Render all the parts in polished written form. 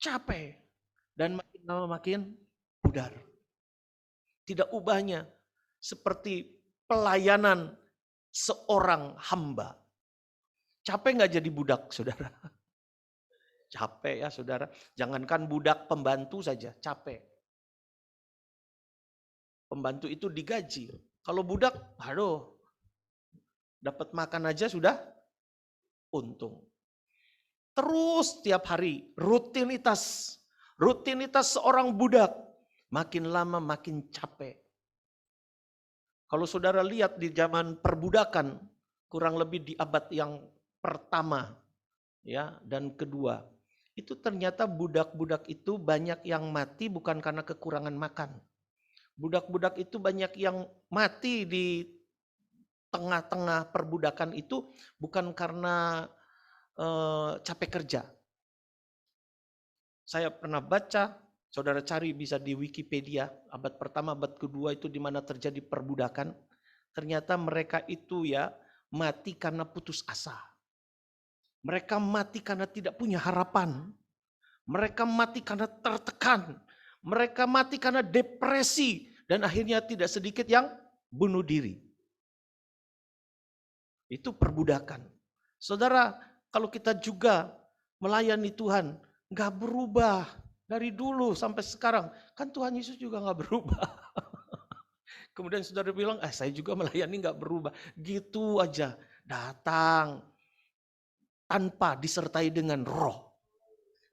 capek. Dan makin lama makin pudar. Tidak ubahnya seperti pelayanan seorang hamba. Capek nggak jadi budak, saudara? Capek ya, saudara. Jangankan budak, pembantu saja capek. Pembantu itu digaji. Kalau budak, aduh, dapat makan aja sudah untung. Terus tiap hari, rutinitas seorang budak. Makin lama makin capek. Kalau saudara lihat di zaman perbudakan, kurang lebih di abad yang pertama ya dan kedua, itu ternyata budak-budak itu banyak yang mati bukan karena kekurangan makan. Budak-budak itu banyak yang mati di tengah-tengah perbudakan itu bukan karena capek kerja. Saya pernah baca, saudara cari bisa di Wikipedia, abad pertama, abad kedua itu di mana terjadi perbudakan. Ternyata mereka itu ya mati karena putus asa. Mereka mati karena tidak punya harapan. Mereka mati karena tertekan. Mereka mati karena depresi. Dan akhirnya tidak sedikit yang bunuh diri. Itu perbudakan. Saudara, kalau kita juga melayani Tuhan, gak berubah dari dulu sampai sekarang. Kan Tuhan Yesus juga gak berubah. Kemudian saudara bilang, saya juga melayani gak berubah. Gitu aja, datang tanpa disertai dengan roh.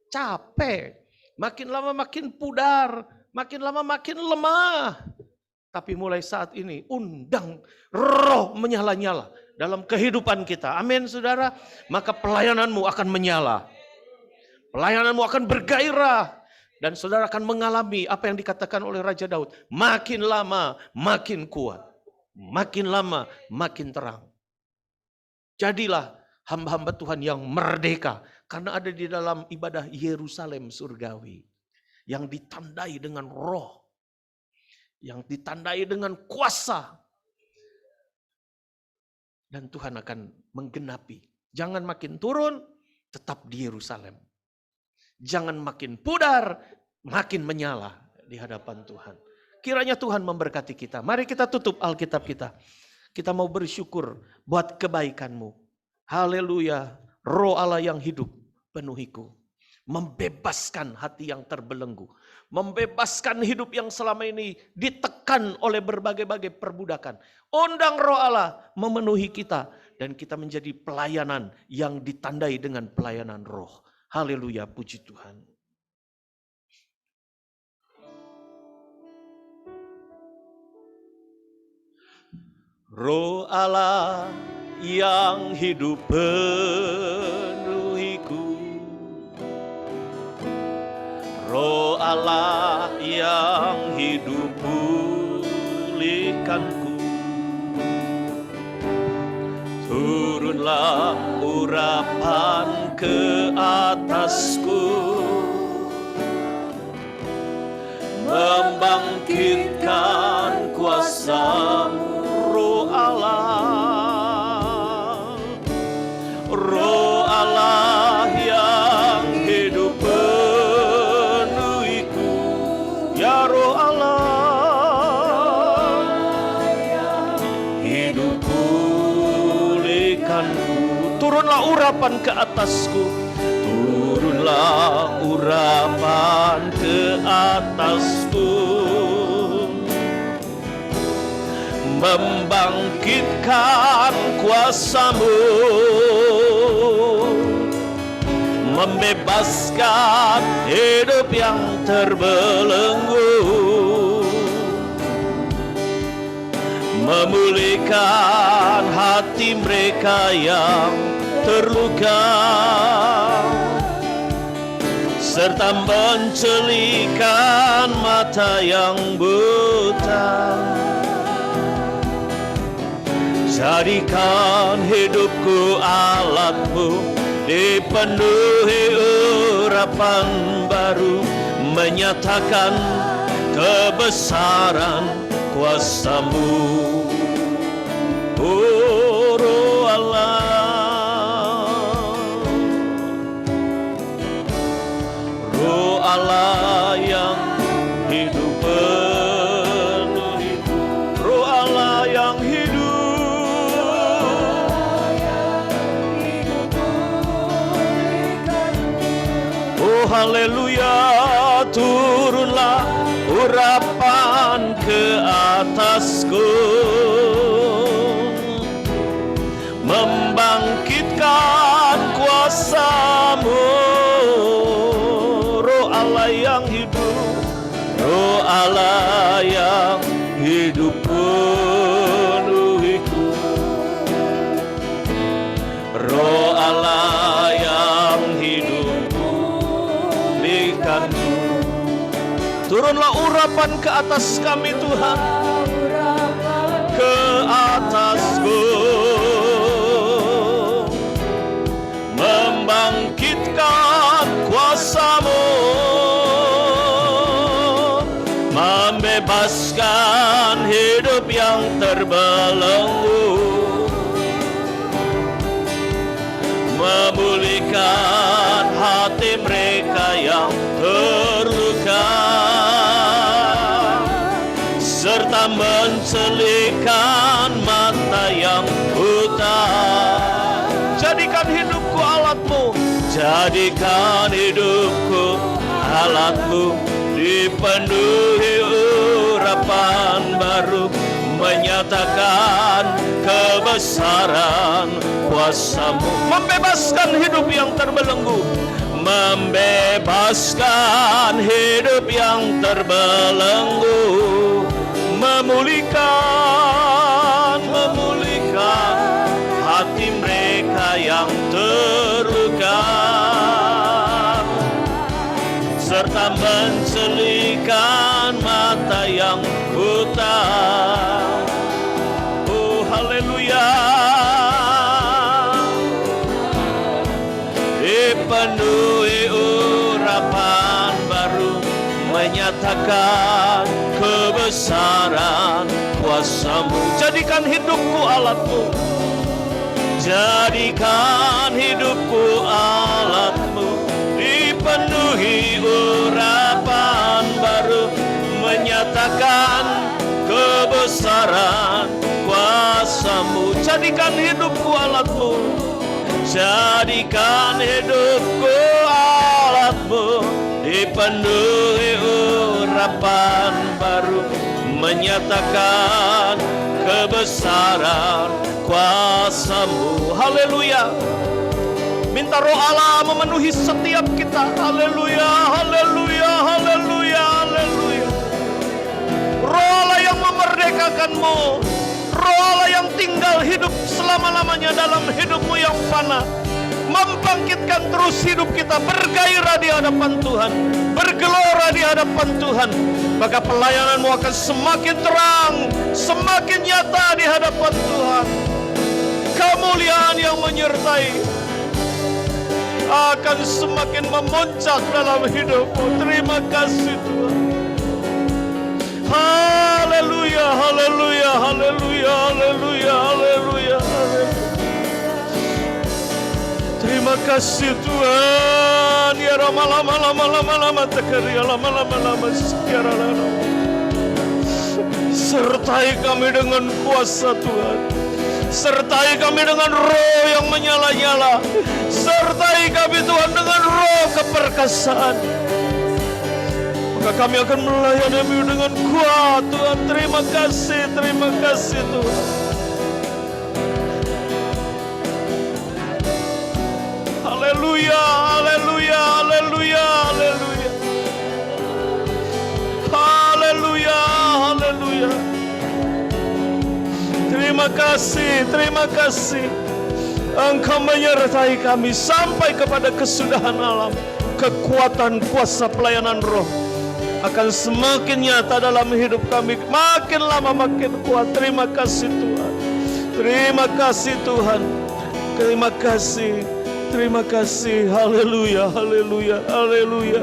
Capek, makin lama makin pudar, makin lama makin lemah. Tapi mulai saat ini, undang roh menyala-nyala dalam kehidupan kita. Amin saudara, maka pelayananmu akan menyala. Pelayananmu akan bergairah. Dan saudara akan mengalami apa yang dikatakan oleh Raja Daud. Makin lama makin kuat. Makin lama makin terang. Jadilah hamba-hamba Tuhan yang merdeka. Karena ada di dalam ibadah Yerusalem surgawi. Yang ditandai dengan roh. Yang ditandai dengan kuasa. Dan Tuhan akan menggenapi. Jangan makin turun, tetap di Yerusalem. Jangan makin pudar, makin menyala di hadapan Tuhan. Kiranya Tuhan memberkati kita. Mari kita tutup Alkitab kita. Kita mau bersyukur buat kebaikan-Mu. Haleluya. Roh Allah yang hidup penuhiku. Membebaskan hati yang terbelenggu. Membebaskan hidup yang selama ini ditekan oleh berbagai-bagai perbudakan. Undang roh Allah memenuhi kita. Dan kita menjadi pelayanan yang ditandai dengan pelayanan roh. Haleluya, puji Tuhan. Roh Allah yang hidup penuhiku. Roh Allah yang hidup pulihkanku. Turunlah urapan ke atasku, membangkitkan kuasa-Mu, Roh Allah. Roh Allah yang hidup penuhiku. Ya Roh Allah, hidup pulihkanku. Turunlah urapan ke atasku. Turunlah urapan ke atasku. Membangkitkan kuasa-Mu. Membebaskan hidup yang terbelenggu. Memulihkan hati mereka yang terluka, serta mencelikan mata yang buta. Jadikan hidupku alat-Mu, dipenuhi urapan baru, menyatakan kebesaran kuasa-Mu. Oh Roh Allah, Roh Allah yang hidup penuhi, Roh Allah yang oh haleluya, turunlah urapan ke atasku, membangkitkan kuasa-Mu, Roh Allah yang hidup, Roh Allah yang hidup penuhiku, Roh Allah yang hidup pulihkanku. Turunlah urapan ke atas kami Tuhan, ke atasku, membangkitkan kuasa-Mu, membebaskan hidup yang terbelenggu, memulihkan hati mereka yang terluka, serta mencelihkan mata yang buta. Jadikan hidupku alat-Mu, jadikan hidupku alat-Mu, dipenuhi urapan baru, menyatakan kebesaran kuasa-Mu, membebaskan hidup yang terbelenggu, membebaskan hidup yang terbelenggu, memulihkan hati mereka yang terluka, serta mencelihkan mata yang buta. Oh haleluya, dipenuhi urapan baru, menyatakan kebesaran kuasa-Mu. Jadikan hidupku alat-Mu, jadikan hidupku alat-Mu, dipenuhi urapan baru, menyatakan kebesaran kuasa-Mu. Jadikan hidupku alat-Mu, jadikan hidupku alat-Mu, dipenuhi urapan baru, menyatakan kebesaran kuasa-Mu. Haleluya. Minta Roh Allah memenuhi setiap kita. Haleluya, haleluya, haleluya, haleluya. Roh Allah yang memerdekakan-Mu, Roh Allah yang tinggal hidup selama-lamanya dalam hidupmu yang fana, membangkitkan terus hidup kita bergairah di hadapan Tuhan, bergelora di hadapan Tuhan. Maka pelayananmu akan semakin terang, semakin nyata di hadapan Tuhan. Kemuliaan yang menyertai akan semakin memuncak dalam hidupmu. Terima kasih Tuhan. Haleluya, haleluya, haleluya, haleluya, haleluya, haleluya. Terima kasih Tuhan. Ya lama-lama tekeri, lama-lama sekiara lama. Sertai kami dengan kuasa Tuhan. Sertai kami dengan roh yang menyala-nyala. Sertai kami Tuhan dengan roh keperkasaan. Maka kami akan melayani dengan kuat Tuhan. Terima kasih Tuhan. Haleluya, haleluya, haleluya, haleluya. Haleluya, haleluya. Terima kasih. Engkau menyertai kami sampai kepada kesudahan alam. Kekuatan kuasa pelayanan roh akan semakin nyata dalam hidup kami. Makin lama makin kuat. Terima kasih Tuhan. Terima kasih Tuhan. Terima kasih. Terima kasih. Haleluya, haleluya, haleluya.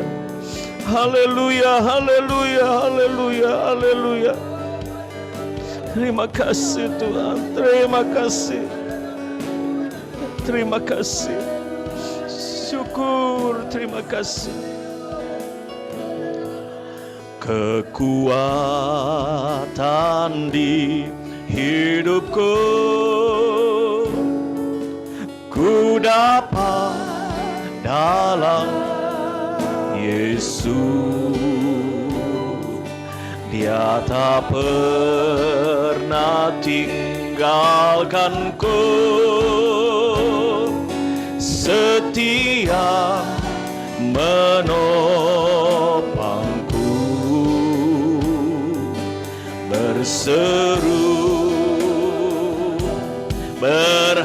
Haleluya, haleluya, haleluya, haleluya. Terima kasih Tuhan. Terima kasih. Terima kasih. Syukur, terima kasih. kekuatan di hidupku. Ku dapat dalam Yesus, Dia tak pernah tinggalkanku. Setia menopangku, berseru berharap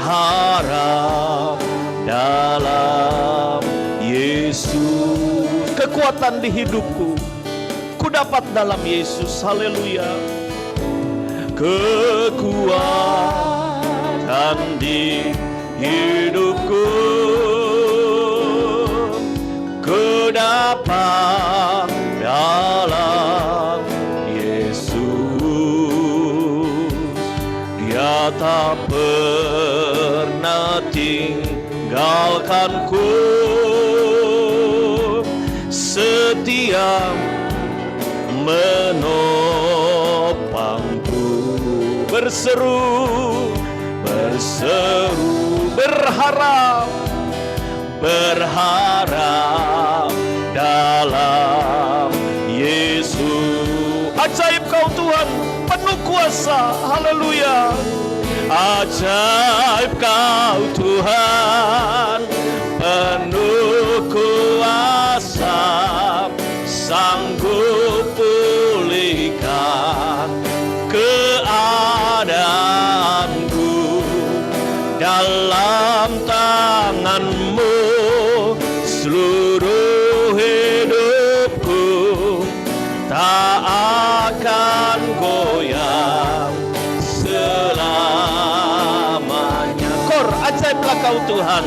dalam Yesus. Kekuatan di hidupku ku dapat dalam Yesus. Haleluya. Kekuatan di hidupku ku dapat dalam Yesus. Dia tak pernah tinggalkanku. Setia menopangku, berseru berharap dalam Yesus. Ajaib Kau Tuhan, penuh kuasa. Haleluya. Ajaib Kau Tuhan, penuh kuasa, sanggup pulihkan keadaanku. Dalam tangan-Mu seluruh hidupku tak akan goyang selamanya. Kor, ajaiblah Kau Tuhan.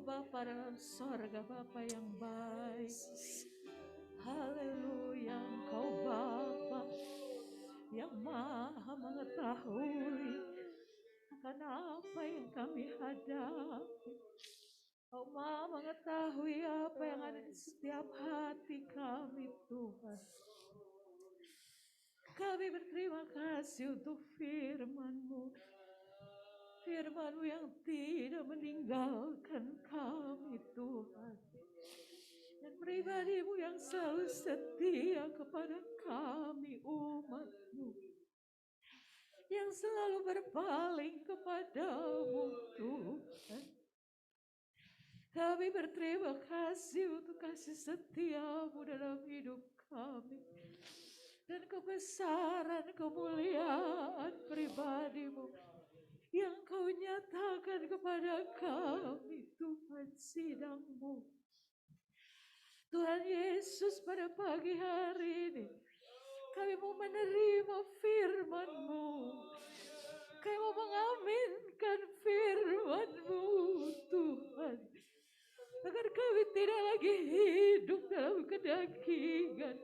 Bapa dalam sorga, Bapa yang baik. Haleluya, Engkau Bapa yang maha mengetahui akan apa yang kami hadapi. Kau maha mengetahui apa yang ada di setiap hati kami, Tuhan. Kami berterima kasih untuk firman-Mu. Firman-Mu yang tidak meninggalkan kami, Tuhan. Dan pribadi-Mu yang selalu setia kepada kami, umat-Mu. Yang selalu berpaling kepada-Mu, Tuhan. Kami berterima kasih untuk kasih setia-Mu dalam hidup kami. Dan kebesaran kemuliaan pribadi-Mu yang Kau nyatakan kepada kami, Tuhan sidang-Mu. Tuhan Yesus, pada pagi hari ini kami mau menerima firman-Mu. Kami mau mengaminkan firman-Mu, Tuhan. Agar kami tidak lagi hidup dalam kedagingan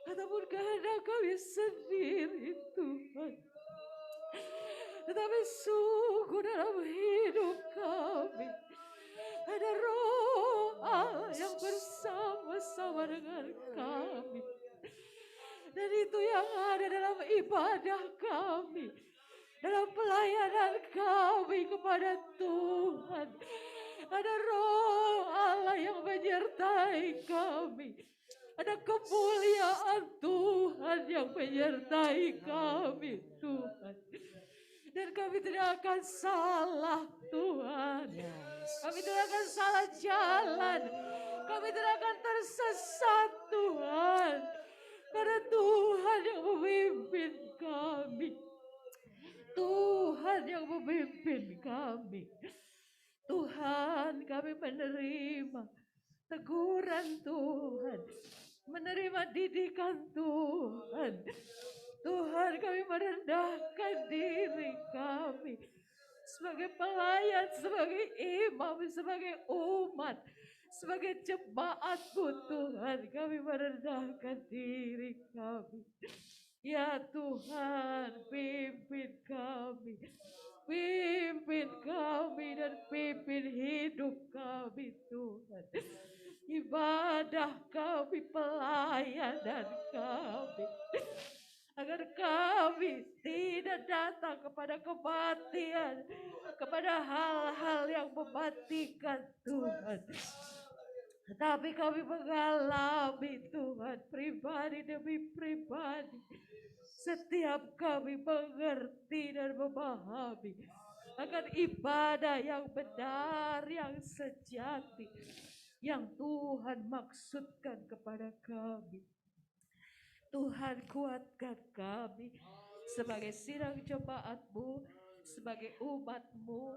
ataupun kehendak kami sendiri, Tuhan. Tetapi sungguh dalam hidup kami ada Roh Allah yang bersama-sama dengan kami. Dan itu yang ada dalam ibadah kami, dalam pelayanan kami kepada Tuhan. Ada Roh Allah yang menyertai kami. Ada kemuliaan Tuhan yang menyertai kami, Tuhan. Dan kami tidak akan salah, Tuhan. Kami tidak akan salah jalan. Kami tidak akan tersesat, Tuhan. Karena Tuhan yang memimpin kami. Tuhan yang memimpin kami. Tuhan, kami menerima teguran Tuhan. Menerima didikan Tuhan. Tuhan, kami merendahkan diri kami sebagai pelayan, sebagai imam, sebagai umat, sebagai jemaat-Mu, Tuhan. Kami merendahkan diri kami. Ya Tuhan, pimpin kami. Pimpin kami dan pimpin hidup kami, Tuhan. Ibadah kami, pelayanan kami. Agar kami tidak datang kepada kematian, kepada hal-hal yang mematikan, Tuhan. Tetapi kami mengalami, Tuhan, pribadi demi pribadi. Setiap kami mengerti dan memahami akan ibadah yang benar, yang sejati, yang Tuhan maksudkan kepada kami. Tuhan, kuatkan kami sebagai sidang jemaat-Mu, sebagai umat-Mu,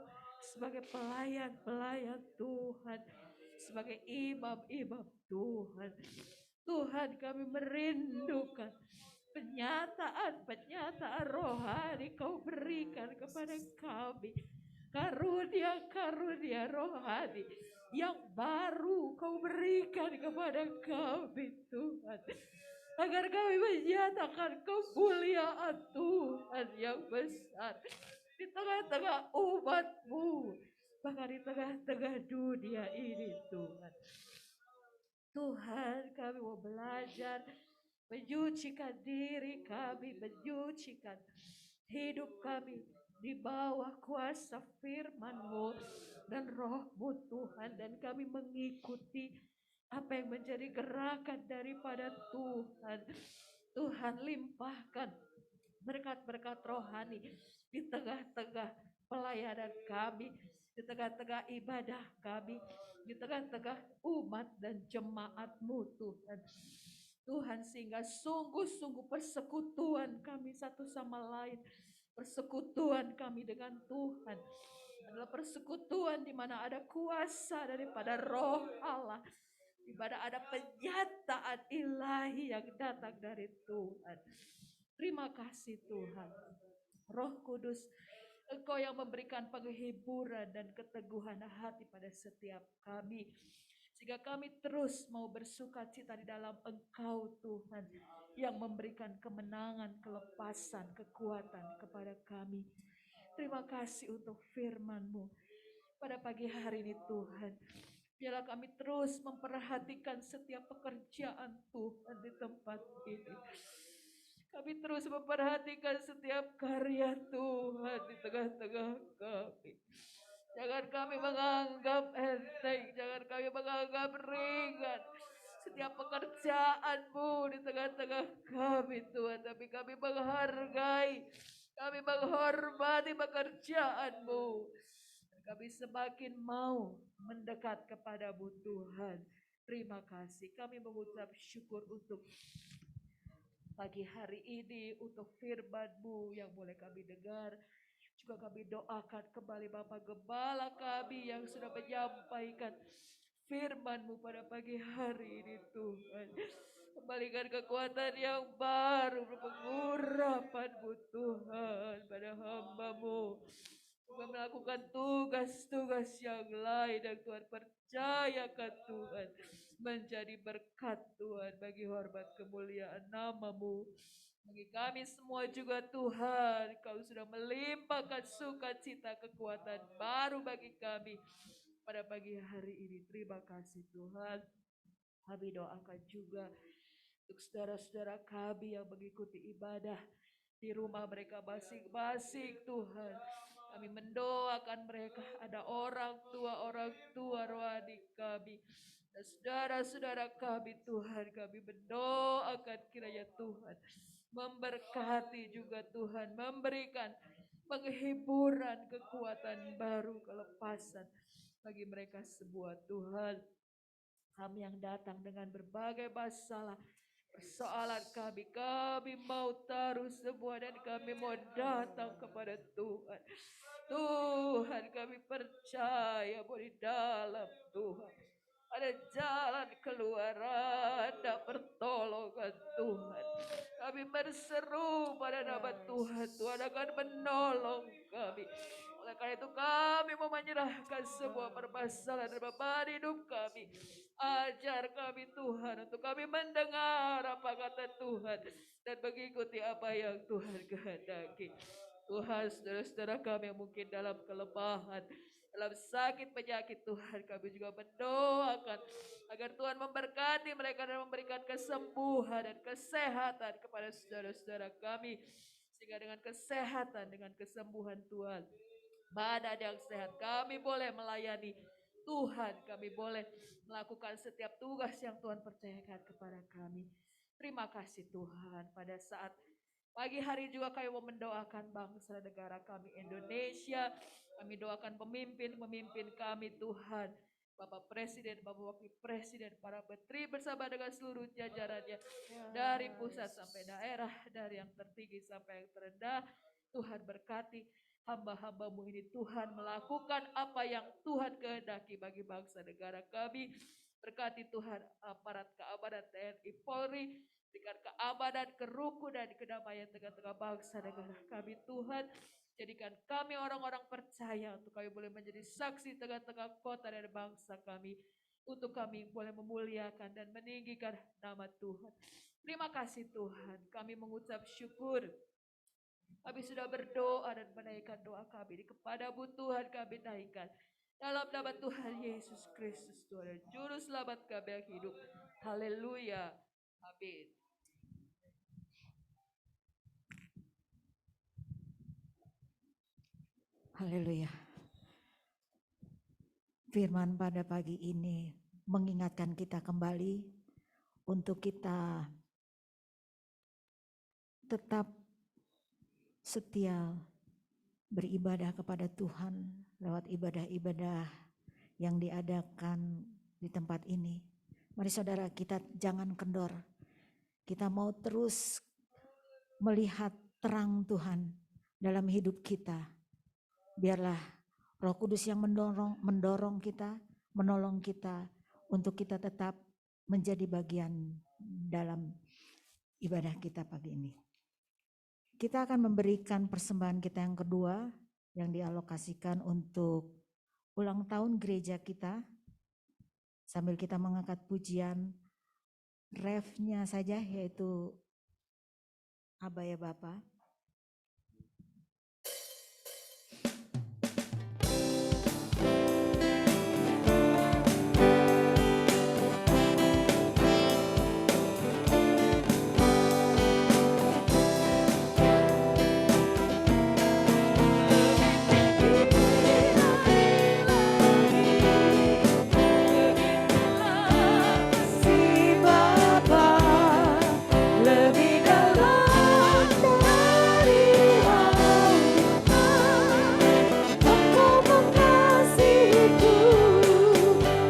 sebagai pelayan-pelayan Tuhan, sebagai imam-imam Tuhan. Tuhan, kami merindukan penyataan rohani Kau berikan kepada kami. Karunia-karunia rohani yang baru Kau berikan kepada kami, Tuhan. Agar kami menyatakan kemuliaan Tuhan yang besar di tengah-tengah umat-Mu, bahkan di tengah-tengah dunia ini, Tuhan. Tuhan, kami mau belajar menyucikan diri kami, menyucikan hidup kami di bawah kuasa firman-Mu dan Roh-Mu, Tuhan. Dan kami mengikuti apa yang menjadi gerakan daripada Tuhan. Tuhan, limpahkan berkat-berkat rohani di tengah-tengah pelayanan kami, di tengah-tengah ibadah kami, di tengah-tengah umat dan jemaat-Mu, Tuhan. Tuhan, sehingga sungguh-sungguh persekutuan kami satu sama lain, persekutuan kami dengan Tuhan adalah persekutuan di mana ada kuasa daripada Roh Allah, di mana ada penyataan ilahi yang datang dari Tuhan. Terima kasih Tuhan. Roh Kudus, Engkau yang memberikan penghiburan dan keteguhan hati pada setiap kami. Sehingga kami terus mau bersuka cita di dalam Engkau Tuhan. Yang memberikan kemenangan, kelepasan, kekuatan kepada kami. Terima kasih untuk firman-Mu pada pagi hari ini Tuhan. Biarlah kami terus memperhatikan setiap pekerjaan Tuhan di tempat ini. Kami terus memperhatikan setiap karya Tuhan di tengah-tengah kami. Jangan kami menganggap enteng, jangan kami menganggap ringan setiap pekerjaan-Mu di tengah-tengah kami Tuhan. Tapi kami menghargai, kami menghormati pekerjaan-Mu. Kami semakin mau mendekat kepada-Mu Tuhan. Terima kasih. Kami mengucap syukur untuk pagi hari ini, untuk firman-Mu yang boleh kami dengar. Juga kami doakan kembali Bapak Gembala kami yang sudah menyampaikan firman-Mu pada pagi hari ini Tuhan. Kembalikan kekuatan yang baru, pengurapan-Mu Tuhan pada hamba-Mu. Juga melakukan tugas-tugas yang lain yang Tuhan percayakan Tuhan. Menjadi berkat Tuhan bagi hormat kemuliaan nama-Mu. Bagi kami semua juga Tuhan, Kau sudah melimpahkan sukacita kekuatan baru bagi kami pada pagi hari ini. Terima kasih Tuhan. Kami doakan juga untuk saudara-saudara kami yang mengikuti ibadah di rumah mereka masing-masing Tuhan. Kami mendoakan mereka, ada orang tua rohani kami. Dan saudara-saudara kami Tuhan, kami mendoakan kiranya Tuhan memberkati juga Tuhan, memberikan penghiburan, kekuatan baru, kelepasan bagi mereka semua Tuhan. Kami yang datang dengan berbagai masalah, persoalan kami mau taruh semua dan kami mau datang kepada Tuhan. Tuhan kami percaya bahwa di dalam Tuhan ada jalan keluar, ada pertolongan Tuhan. Kami berseru pada nama Tuhan, Tuhan akan menolong kami. Oleh karena itu kami mau menyerahkan semua permasalahan dan beban hidup kami. Ajar kami Tuhan untuk kami mendengar apa kata Tuhan dan mengikuti apa yang Tuhan kehendaki. Tuhan, saudara-saudara kami yang mungkin dalam kelemahan, dalam sakit penyakit Tuhan, kami juga mendoakan agar Tuhan memberkati mereka dan memberikan kesembuhan dan kesehatan kepada saudara-saudara kami. Sehingga dengan kesehatan, dengan kesembuhan Tuhan, badan yang sehat, kami boleh melayani Tuhan, kami boleh melakukan setiap tugas yang Tuhan percayakan kepada kami. Terima kasih Tuhan. Pada saat pagi hari juga kami mau mendoakan bangsa negara kami Indonesia. Kami doakan pemimpin-pemimpin kami Tuhan. Bapak Presiden, Bapak Wakil Presiden, para menteri bersama dengan seluruh jajarannya. Dari pusat sampai daerah, dari yang tertinggi sampai yang terendah. Tuhan berkati hamba-hamba-Mu ini Tuhan melakukan apa yang Tuhan kehendaki bagi bangsa negara kami. Berkati Tuhan aparat keamanan TNI Polri, berikan keamanan, kerukunan, kedamaian tengah-tengah bangsa negara kami Tuhan. Jadikan kami orang-orang percaya untuk kami boleh menjadi saksi tengah-tengah kota dan bangsa kami. Untuk kami boleh memuliakan dan meninggikan nama Tuhan. Terima kasih Tuhan, kami mengucap syukur. Kami sudah berdoa dan menaikkan doa kami kepada-Mu Tuhan, kami naikkan. Dalam nama Tuhan Yesus Kristus Tuhan dan Juru Selamat kami yang hidup. Haleluya. Amin. Haleluya. Firman pada pagi ini mengingatkan kita kembali untuk kita tetap setia beribadah kepada Tuhan lewat ibadah-ibadah yang diadakan di tempat ini. Mari saudara, kita jangan kendor. Kita mau terus melihat terang Tuhan dalam hidup kita. Biarlah Roh Kudus yang mendorong kita, menolong kita untuk kita tetap menjadi bagian dalam ibadah kita pagi ini. Kita akan memberikan persembahan kita yang kedua. yang dialokasikan untuk ulang tahun gereja kita. Sambil kita mengangkat pujian, refnya saja yaitu Aba ya Bapa. Si Bapa lebih dalam dari lautan, Engkau mengasihiku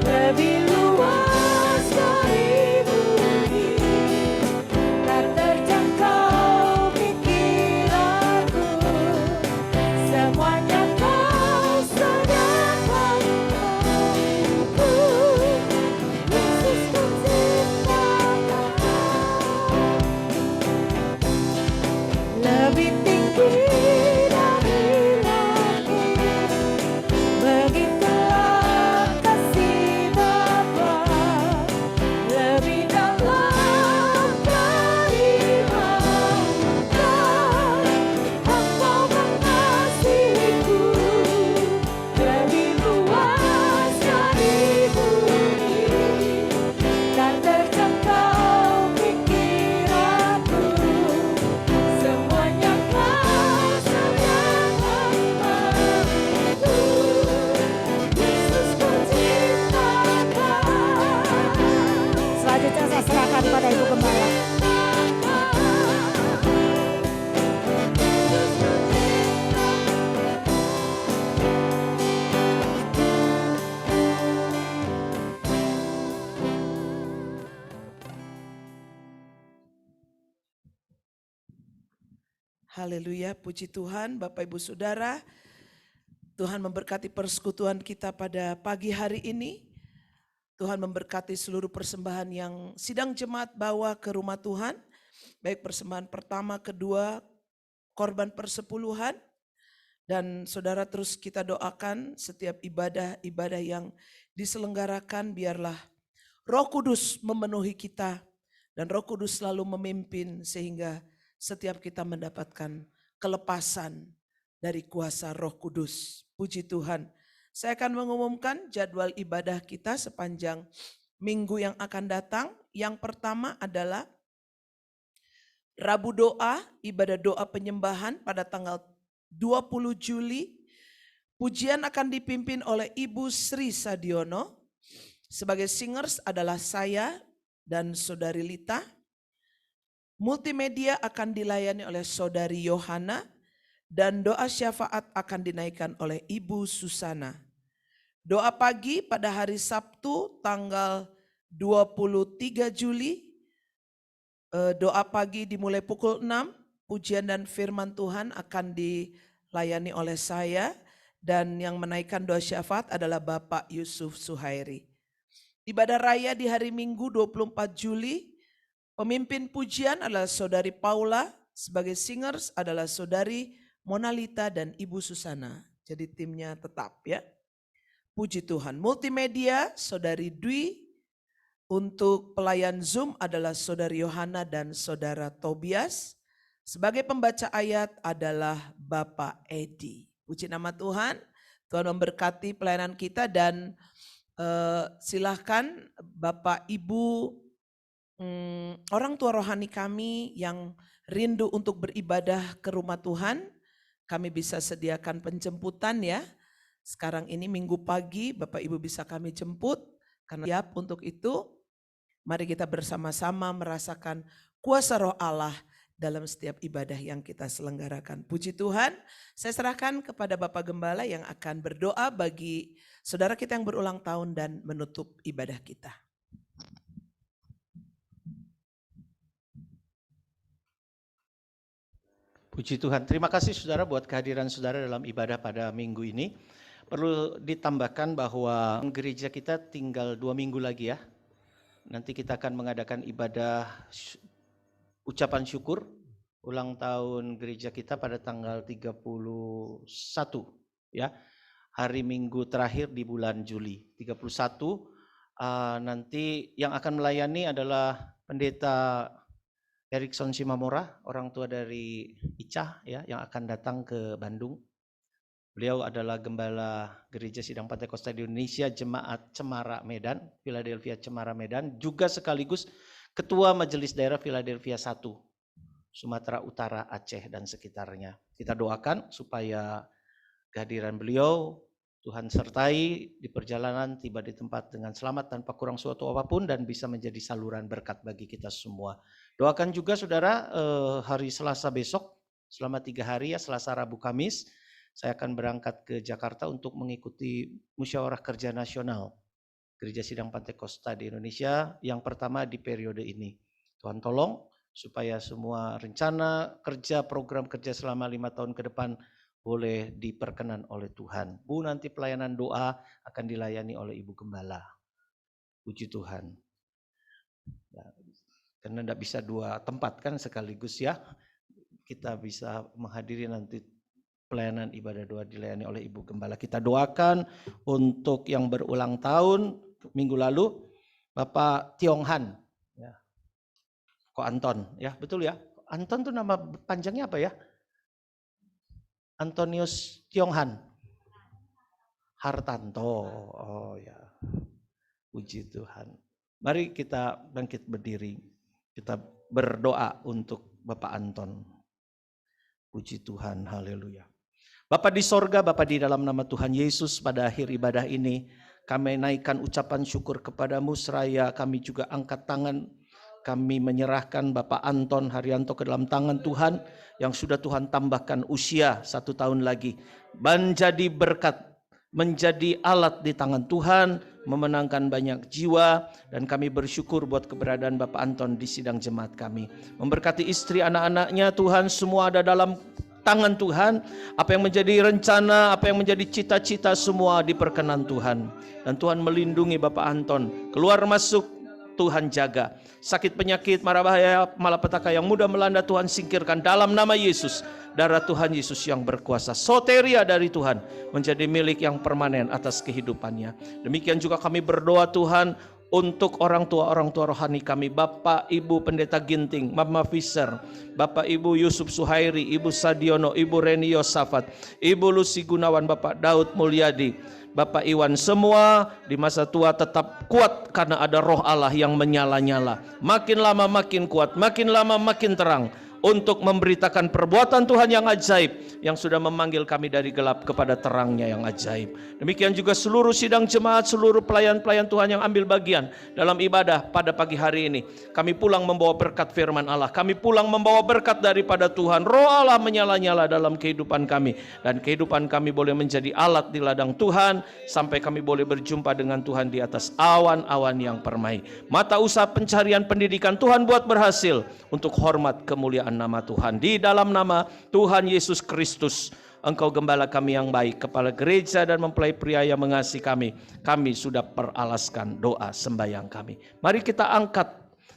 lebih luas dari bumi, tak terjangkau pikiranku, semuanya Kau sediakan untukku. Yesus ku ciptakan lebih tinggi dari langit, begitulah kasih Bapa lebih dalam dari lautan, Engkau mengasihiku lebih luas dari bumi, tak terjangkau pikiranku, semuanya Kau sediakan untukku. Yesus ku ciptakan. Selanjutnya saya serahkan pada Ibu Gembala. Haleluya, puji Tuhan, Bapak Ibu Saudara. Tuhan memberkati persekutuan kita pada pagi hari ini. Tuhan memberkati seluruh persembahan yang sidang jemaat bawa ke rumah Tuhan. Baik persembahan pertama, kedua, korban persepuluhan. Dan saudara terus kita doakan setiap ibadah-ibadah yang diselenggarakan, biarlah Roh Kudus memenuhi kita. Dan Roh Kudus selalu memimpin sehingga setiap kita mendapatkan kelepasan dari kuasa Roh Kudus. Puji Tuhan. Saya akan mengumumkan jadwal ibadah kita sepanjang minggu yang akan datang. Yang pertama adalah Rabu doa, ibadah doa penyembahan pada tanggal 20 Juli. Pujian akan dipimpin oleh Ibu Sri Sadiono. Sebagai singers adalah saya dan Saudari Lita. Multimedia akan dilayani oleh Saudari Yohana dan doa syafaat akan dinaikkan oleh Ibu Susana. Doa pagi pada hari Sabtu tanggal 23 Juli. Doa pagi dimulai pukul 6. Pujian dan firman Tuhan akan dilayani oleh saya dan yang menaikkan doa syafaat adalah Bapak Yusuf Suhairi. Ibadah raya di hari Minggu 24 Juli. Pemimpin pujian adalah Saudari Paula, sebagai singers adalah Saudari Monalita dan Ibu Susana. Jadi timnya tetap ya. Puji Tuhan. Multimedia Saudari Dwi, untuk pelayan Zoom adalah Saudari Yohana dan Saudara Tobias. Sebagai pembaca ayat adalah Bapak Edi. Puji nama Tuhan. Tuhan memberkati pelayanan kita dan silahkan Bapak Ibu, orang tua rohani kami yang rindu untuk beribadah ke rumah Tuhan, kami bisa sediakan penjemputan ya. Sekarang ini Minggu pagi Bapak Ibu bisa kami jemput, karena siap untuk itu. Mari kita bersama-sama merasakan kuasa Roh Allah dalam setiap ibadah yang kita selenggarakan. Puji Tuhan, saya serahkan kepada Bapak Gembala yang akan berdoa bagi saudara kita yang berulang tahun dan menutup ibadah kita. Puji Tuhan. Terima kasih saudara buat kehadiran saudara dalam ibadah pada minggu ini. Perlu ditambahkan bahwa gereja kita tinggal 2 minggu lagi ya. Nanti kita akan mengadakan ibadah ucapan syukur ulang tahun gereja kita pada tanggal 31 ya. Hari Minggu terakhir di bulan Juli 31. Nanti yang akan melayani adalah Pendeta Erikson Simamora, orang tua dari Ica ya, yang akan datang ke Bandung. Beliau adalah gembala Gereja Sidang Pantekosta di Indonesia Jemaat Cemara Medan, Philadelphia Cemara Medan, juga sekaligus Ketua Majelis Daerah Philadelphia 1, Sumatera Utara, Aceh dan sekitarnya. Kita doakan supaya kehadiran beliau Tuhan sertai di perjalanan, tiba di tempat dengan selamat tanpa kurang suatu apapun dan bisa menjadi saluran berkat bagi kita semua. Doakan juga saudara, hari Selasa besok selama 3 hari ya, Selasa, Rabu, Kamis, saya akan berangkat ke Jakarta untuk mengikuti Musyawarah Kerja Nasional Gereja Sidang Pantekosta di Indonesia yang pertama di periode ini. Tuhan tolong supaya semua rencana kerja, program kerja selama 5 tahun ke depan boleh diperkenan oleh Tuhan. Bu, nanti pelayanan doa akan dilayani oleh Ibu Gembala. Puji Tuhan. Ya, karena tidak bisa 2 tempat kan sekaligus ya. Kita bisa menghadiri nanti pelayanan ibadah doa dilayani oleh Ibu Gembala. Kita doakan untuk yang berulang tahun minggu lalu, Bapak Tionghan. Ya. Ko Anton, ya betul ya. Anton tuh nama panjangnya apa ya? Antonius Tionghan Hartanto. Oh ya, puji Tuhan. Mari kita bangkit berdiri. Kita berdoa untuk Bapak Anton. Puji Tuhan, haleluya. Bapak di sorga, Bapak di dalam nama Tuhan Yesus, pada akhir ibadah ini kami naikkan ucapan syukur kepadamu, seraya kami juga angkat tangan. Kami menyerahkan Bapak Anton Haryanto ke dalam tangan Tuhan yang sudah Tuhan tambahkan usia 1 tahun lagi. Menjadi berkat, menjadi alat di tangan Tuhan, memenangkan banyak jiwa. Dan kami bersyukur buat keberadaan Bapak Anton di sidang jemaat kami. Memberkati istri anak-anaknya Tuhan, semua ada dalam tangan Tuhan. Apa yang menjadi rencana, apa yang menjadi cita-cita semua diperkenan Tuhan. Dan Tuhan melindungi Bapak Anton. Keluar masuk Tuhan jaga. Sakit penyakit, mara bahaya, malapetaka yang mudah melanda Tuhan singkirkan dalam nama Yesus. Darah Tuhan Yesus yang berkuasa. Soteria dari Tuhan menjadi milik yang permanen atas kehidupannya. Demikian juga kami berdoa Tuhan untuk orang tua rohani kami. Bapak Ibu Pendeta Ginting, Mama Fisher, Bapak Ibu Yusuf Suhairi, Ibu Sadiono, Ibu Reni Yosafat, Ibu Lucy Gunawan, Bapak Daud Mulyadi, Bapak Iwan, semua di masa tua tetap kuat karena ada roh Allah yang menyala-nyala. Makin lama makin kuat, makin lama makin terang untuk memberitakan perbuatan Tuhan yang ajaib yang sudah memanggil kami dari gelap kepada terangnya yang ajaib. Demikian juga seluruh sidang jemaat, seluruh pelayan-pelayan Tuhan yang ambil bagian dalam ibadah pada pagi hari ini. Kami pulang membawa berkat firman Allah, kami pulang membawa berkat daripada Tuhan. Roh Allah menyala-nyala dalam kehidupan kami, dan kehidupan kami boleh menjadi alat di ladang Tuhan sampai kami boleh berjumpa dengan Tuhan di atas awan-awan yang permai. Mata usaha pencarian pendidikan Tuhan buat berhasil untuk hormat kemuliaan nama Tuhan. Di dalam nama Tuhan Yesus Kristus, Engkau gembala kami yang baik, kepala gereja dan mempelai pria yang mengasihi kami sudah peralaskan doa sembahyang kami. Mari kita angkat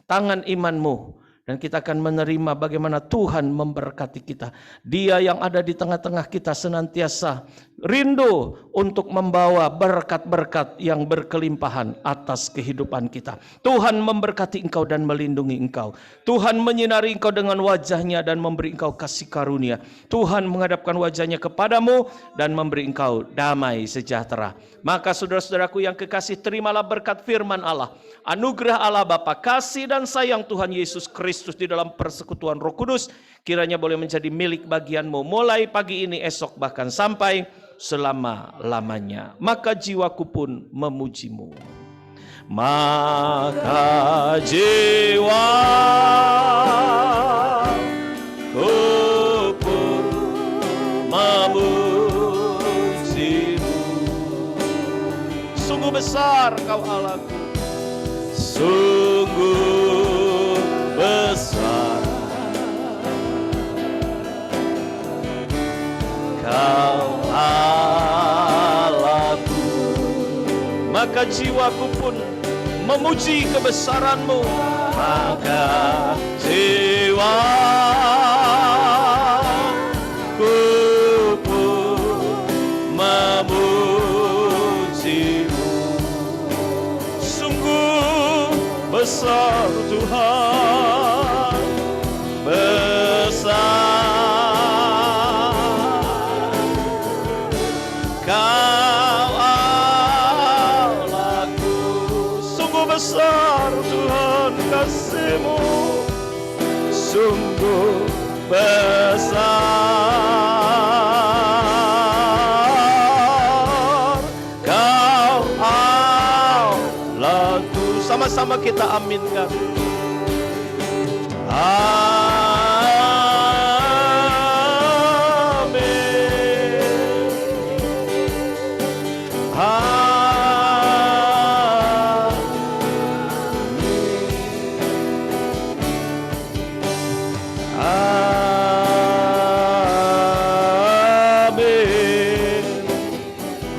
tangan imanmu dan kita akan menerima bagaimana Tuhan memberkati kita. Dia yang ada di tengah-tengah kita senantiasa rindu untuk membawa berkat-berkat yang berkelimpahan atas kehidupan kita. Tuhan memberkati engkau dan melindungi engkau. Tuhan menyinari engkau dengan wajahnya dan memberi engkau kasih karunia. Tuhan menghadapkan wajahnya kepadamu dan memberi engkau damai sejahtera. Maka saudara-saudaraku yang kekasih, terimalah berkat firman Allah, anugerah Allah Bapa, kasih dan sayang Tuhan Yesus Kristus di dalam persekutuan Roh Kudus kiranya boleh menjadi milik bagianmu mulai pagi ini, esok, bahkan sampai selama-lamanya. Maka jiwaku pun memujimu. Maka jiwaku pun memujimu. Sungguh besar Kau Allahku, sungguh besar Kau Allahku. Maka jiwaku pun memuji kebesaran-Mu. Maka jiwaku besar Tuhan, besar. Kau Allahku, sungguh besar Tuhan kasih-Mu, sungguh besar. Kau Allahku, sama-sama kita aminkan.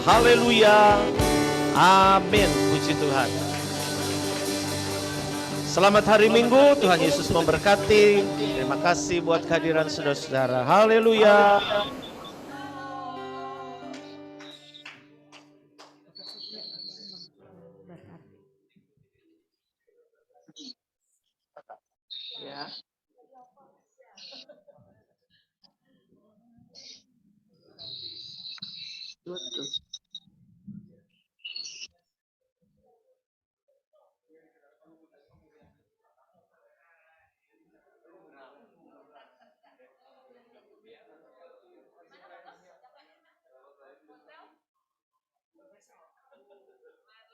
Haleluya. Amin. Puji Tuhan. Selamat hari Minggu. Tuhan Yesus memberkati. Terima kasih buat kehadiran saudara-saudara. Haleluya. Ya. Tutup.